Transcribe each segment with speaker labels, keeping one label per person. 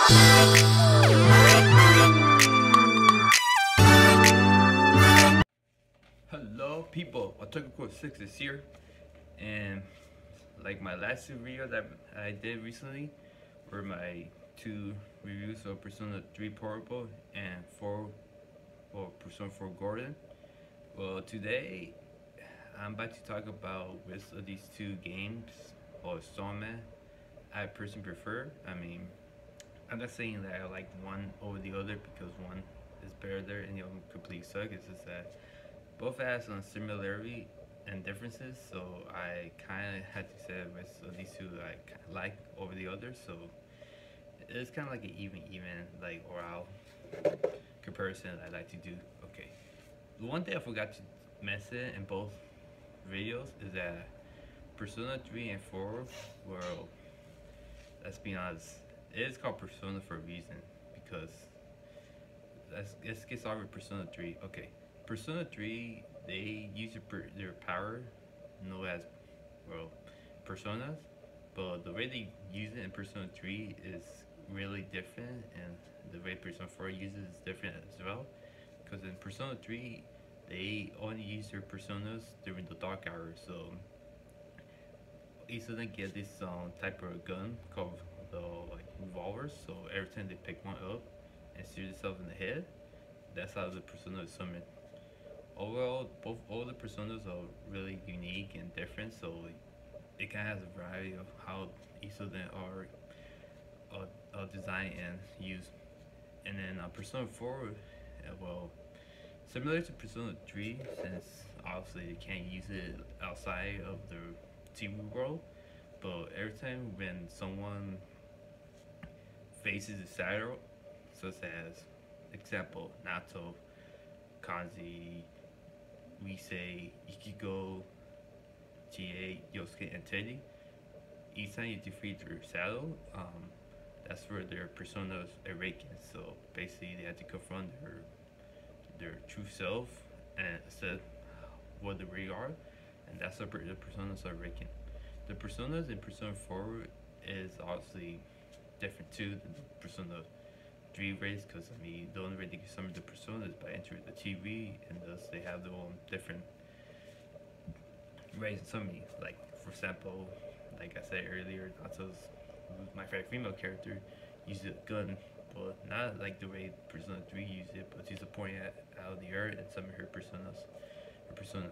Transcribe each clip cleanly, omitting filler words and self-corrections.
Speaker 1: Hello people, Otaku6 is here, and like my last two videos that I did recently were my two reviews of Persona 3 Portable and Persona 4 Gordon. Well, today I'm about to talk about which of these two games or installment I personally prefer. I mean, I'm not saying that I like one over the other because one is better there and the other completely suck. It's just that both has some similarity and differences, so I kind of had to say which of these two I like over the other. So it's kind of like an even like oral comparison I like to do. Okay, the one thing I forgot to mention in both videos is that Persona 3 and 4, well, let's be honest, it is called Persona for a reason, because let's get started with Persona 3. Okay, Persona 3, they use their power known as, well, personas, but the way they use it in Persona 3 is really different, and the way Persona 4 uses is different as well. Because in Persona 3, they only use their personas during the dark hours, so each of them get this type of gun called the revolvers. So every time they pick one up and shoot themselves in the head, that's how the persona is summoned. Overall, all the personas are really unique and different, so it kind of has a variety of how each of them are designed and used. And then Persona 4, well, similar to Persona 3, since obviously they can't use it outside of the TV world, but every time when someone faces a shadow, such as example Nato, Kanji, Rise, Ichigo, Chie, Yosuke, and Teddy, each time you defeat their shadow, that's where their personas awaken. So basically, they have to confront their true self and accept what they really are, and that's how the personas are awakened. The personas in Persona 4 is obviously different too than the Persona 3 race, because I mean the only way they can summon the personas is by entering the TV, and thus they have their own different ways of summoning. Like for example, like I said earlier, Nato's my favorite female character uses a gun, but not like the way Persona 3 uses it, but she's pointing out of the earth and summon her personas. Her persona.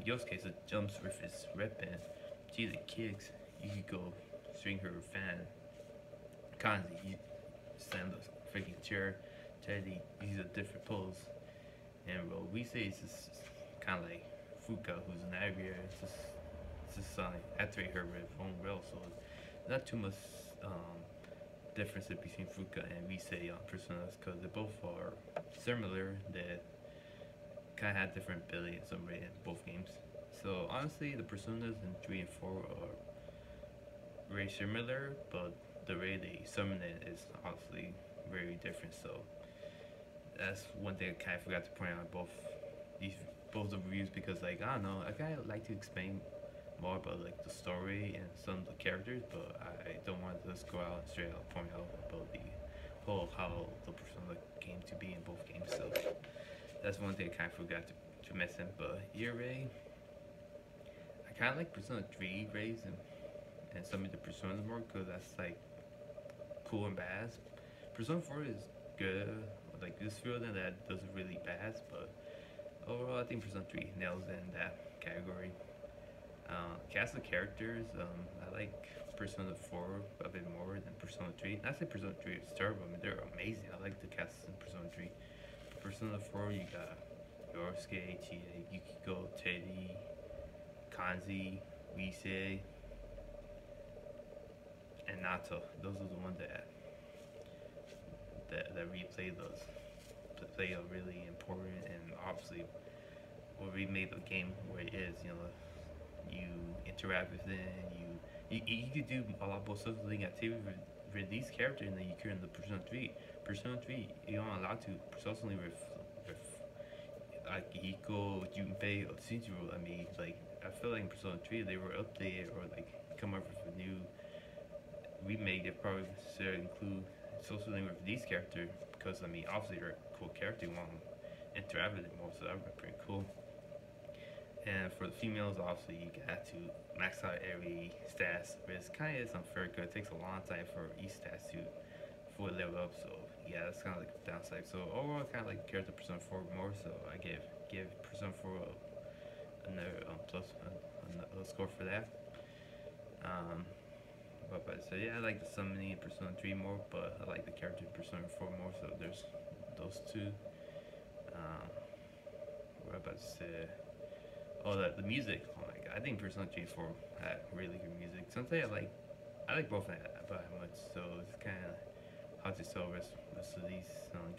Speaker 1: Yosuke jumps with his red band. She kicks. Yukiko swing her fan. Kanji, he slams the freaking chair. Teddy uses a different pose. And well, we say it's just kind of like Fuka, who's an aggregator. It's just activate her with her own will, so not too much difference between Fuka and Rise personas, because they both are similar. That kind of have different ability in some way in both games. So honestly, the personas in 3 and 4 are very similar, but the way they summon it is obviously very different. So that's one thing I kind of forgot to point out in both the reviews, because like I don't know, I kind of like to explain more about like the story and some of the characters, but I don't want to just go out and straight out point out about the whole how the Persona came to be in both games. So that's one thing I kind of forgot to mention. But here, Ray, I kind of like Persona 3 Rays and some of the Personas more, because that's like cool and badass. Persona 4 is good, like this feeling that doesn't really badass, but overall I think Persona 3 nails in that category. Cast of characters, I like Persona 4 a bit more than Persona 3. Not say Persona 3 is terrible, I mean they're amazing. I like the cast in Persona 3. Persona 4, you got Yosuke, Chie, Yukiko, Teddy, Kanji, Rise, and Nato. Those are the ones that play a really important, and obviously what really made the game where it is. You know, you interact with them, you could do a lot more social activity with these characters than you could in the Persona 3. Persona 3, you're not allowed to socially with like Hiko, Junpei, or Shinjiro. I mean, like I feel like in Persona 3 they were updated or like come up with new remake, they probably should include social link with these characters because I mean, obviously they're a cool character. You want to interact with it more, so that would be pretty cool. And for the females, obviously you got to max out every stats, but it's kind of is unfair because it takes a long time for each stats to fully level up. So yeah, that's kind of like a downside. So overall, I kind of like character Persona 4 more. So I give Persona 4 another plus a score for that. Um, but so yeah, I like the summoning in Persona 3 more, but I like the character in Persona 4 more. So there's those two. Um, what am I about to say? Oh, the music. Oh my god, I think Persona 3 and 4 had really good music. Sometimes I like both of them, but how much. So it's kind of hard to tell rest of these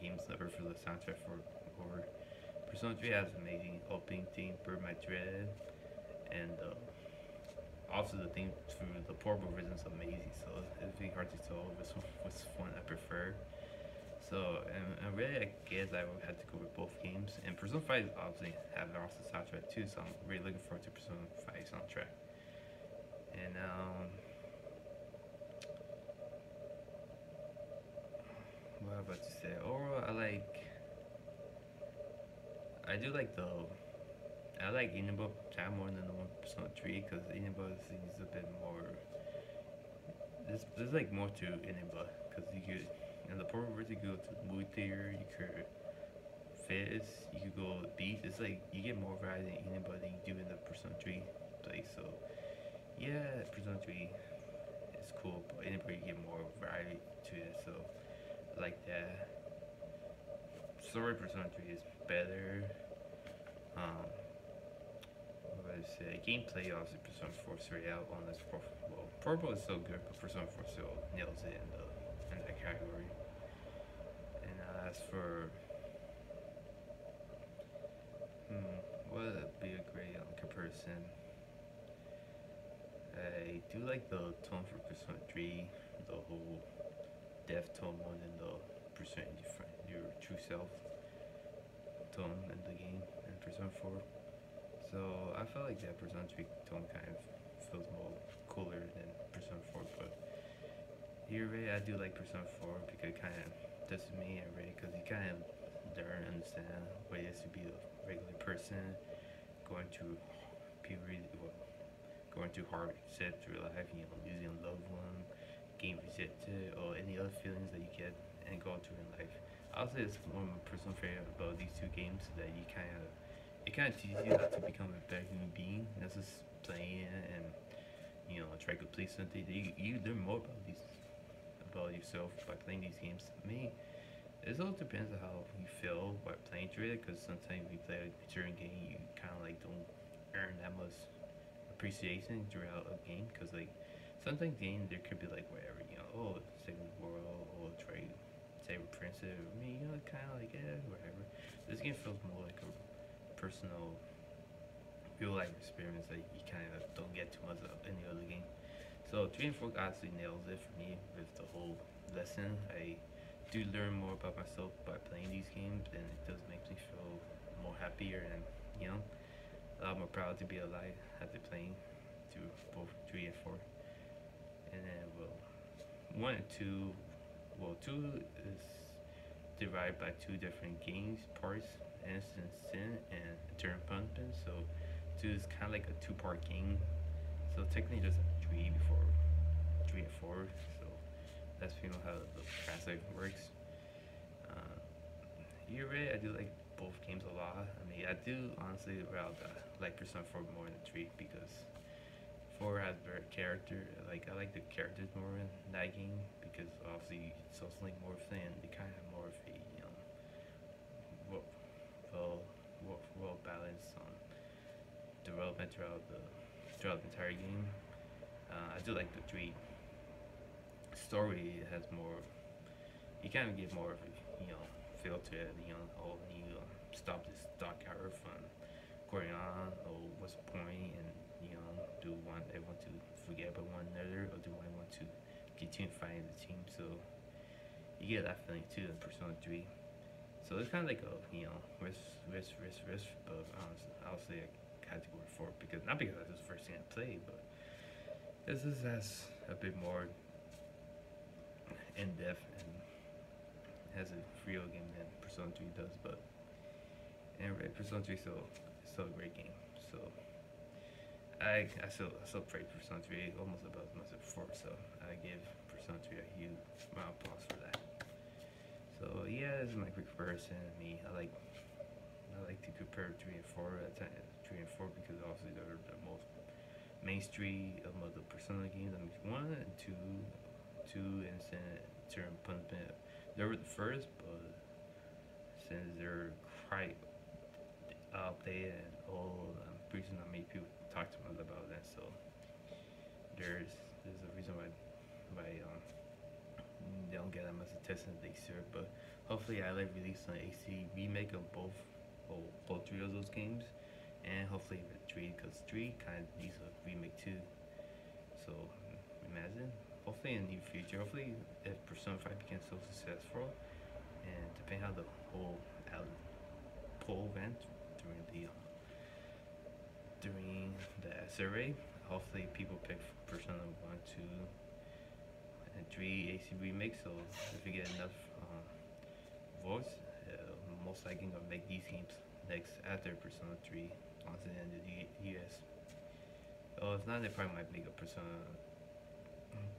Speaker 1: games never for the soundtrack for or Persona 3 has amazing opening theme, Burn My Dread, and also the theme through the portable version is amazing. So it's really hard to tell which one I prefer. So, and really, I guess I would have to go with both games. And Persona 5 obviously have an awesome soundtrack too, so I'm really looking forward to Persona 5 soundtrack. And what am I about to say? Overall, I do like I like Inaba Time more than the one Persona 3 because Inaba seems a bit more. There's like more to Inaba because you could in the portable version you go to the movie theater, you could Fizz, you could go beach. It's like you get more variety in Inaba than you do in the Persona 3 place. So yeah, Persona 3 is cool, but Inaba you get more variety to it. So I like that. Story Persona 3 is better. Um, what would I say? Gameplay obviously Persona 4 is straight out on this. Well, Purple is so good, but Persona 4 still nails it in that category. And as for what would be a great comparison? I do like the tone for Persona 3, the whole death tone more than the percent your true self tone in the game in Persona 4. So I felt like that Persona 3 tone kind of feels more cooler than Persona 4, but here Ray, I do like Persona 4 because it kind of does me and Ray because you kind of learn and understand what it is to be a regular person going through puberty, well, going through hard shit through life, losing a loved one, getting rejected, or any other feelings that you get and go through in life. I'll say it's one of my personal favorite about these two games that it kind of teaches you how to become a better human being. Not just playing and try to complete something. You learn more about yourself by playing these games. To me, it all depends on how you feel by playing through it. Because sometimes you play a certain game, you kind of like don't earn that much appreciation throughout a game. Because like sometimes game there could be like whatever save the world or try to save a princess. I mean kind of like whatever. This game feels more like a personal, real life experience that you kind of don't get too much of any other game. So 3 and 4 honestly nails it for me with the whole lesson. I do learn more about myself by playing these games, and it does make me feel more happier and a lot more proud to be alive after playing through both 3 and 4. And then 1 and 2, 2 is divided by two different games parts, Innocent Sin and Eternal Punishment. So 2 is kind of like a two-part game. So technically just 3 before 3 and 4. So that's how the translation works. You're right. I do like both games a lot. I mean, I do honestly like Persona 4 more than 3 because 4 has better character. Like I like the characters more in that game because obviously socially more thin. They kind of have more of a well well balanced development throughout the entire game. I do like the 3 story. It has more. You kind of get more of a feel to it. Oh, you stop this dark hour from going on, or what's the point, and do they want to forget about one another, or do I want to continue fighting the team? So you get that feeling too in Persona 3. So it's kind of like a risk, but honestly, I'll say a category 4 because not because this is the first thing I played, but this has a bit more in depth and has a real game than Persona 3 does. But anyway, Persona 3 still a great game. So I still play Persona 3 almost about as much as before. So I give Persona 3 a huge round of applause for that. So yeah, this is my quick comparison. I like to compare 3 and 4 at time, 3 and 4 because obviously they're the most mainstream of the Persona games. I mean, 1 and 2, Instant, Turn Punishment. They were the first, but since they're quite outdated and old, I'm pretty sure not many people talk to me about that. So there's a reason why they don't get that much attention as they should. But hopefully, I like release an AC remake of both 3 of those games, and hopefully the 3, because 3 kind of needs a remake too. So imagine, hopefully in the near future, hopefully if Persona 5 becomes so successful, and depending how the whole poll went during the survey, hopefully people pick Persona 1, 2, and 3 AC remakes. So if we get enough votes, most likely gonna make these games next after Persona 3 once it ends the US. Oh, if not, they probably might make a Persona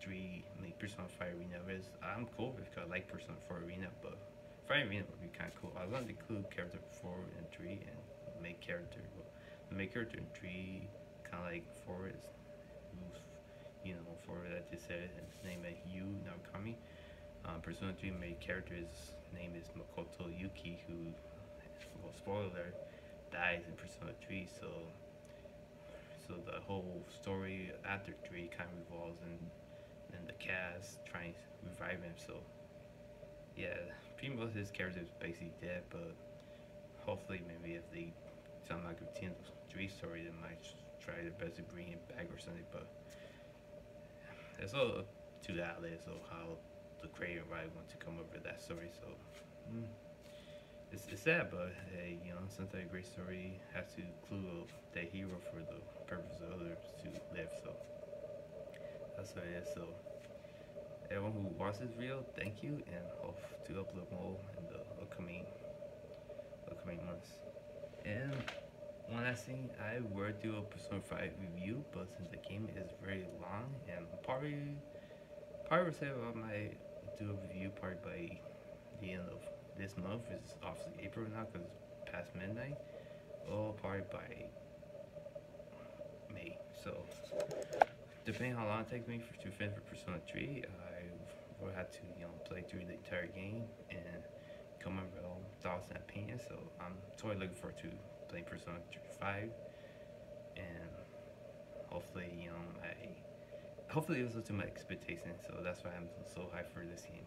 Speaker 1: 3, like Persona 5 Arena. I'm cool because I like Persona 4 Arena, but 5 Arena would be kind of cool. I was gonna include character 4 and 3 and make character. But the main character in 3, kind of like 4 is, who's, 4 that just said his name is Yu Narukami. Persona 3 main character's name is Makoto Yuki, who, well, spoiler, dies in Persona 3. So the whole story after 3 kind of revolves in the cast trying to revive him. So yeah, pretty much his character is basically dead, but hopefully maybe if they somehow continue the 3 story, they might try their best to bring him back or something. But it's all up to the outlets of how the creator right want to come up with that story. So it's sad, but hey, sometimes a great story has to include the hero for the purpose of others to live. So that's what it is. So everyone who watches this video, thank you, and hope to upload more in the upcoming months. And one last thing, I will do a Persona 5 review, but since the game is very long, and probably would say I might do a review probably by the end of this month. It's obviously April now because it's past midnight. Or probably by May. So depending how long it takes me to finish for Persona 3, I will have to play through the entire game and come up with all thoughts and opinions. So I'm totally looking forward to playing Persona 5, and hopefully it was up to my expectations. So that's why I'm so hyped for this game.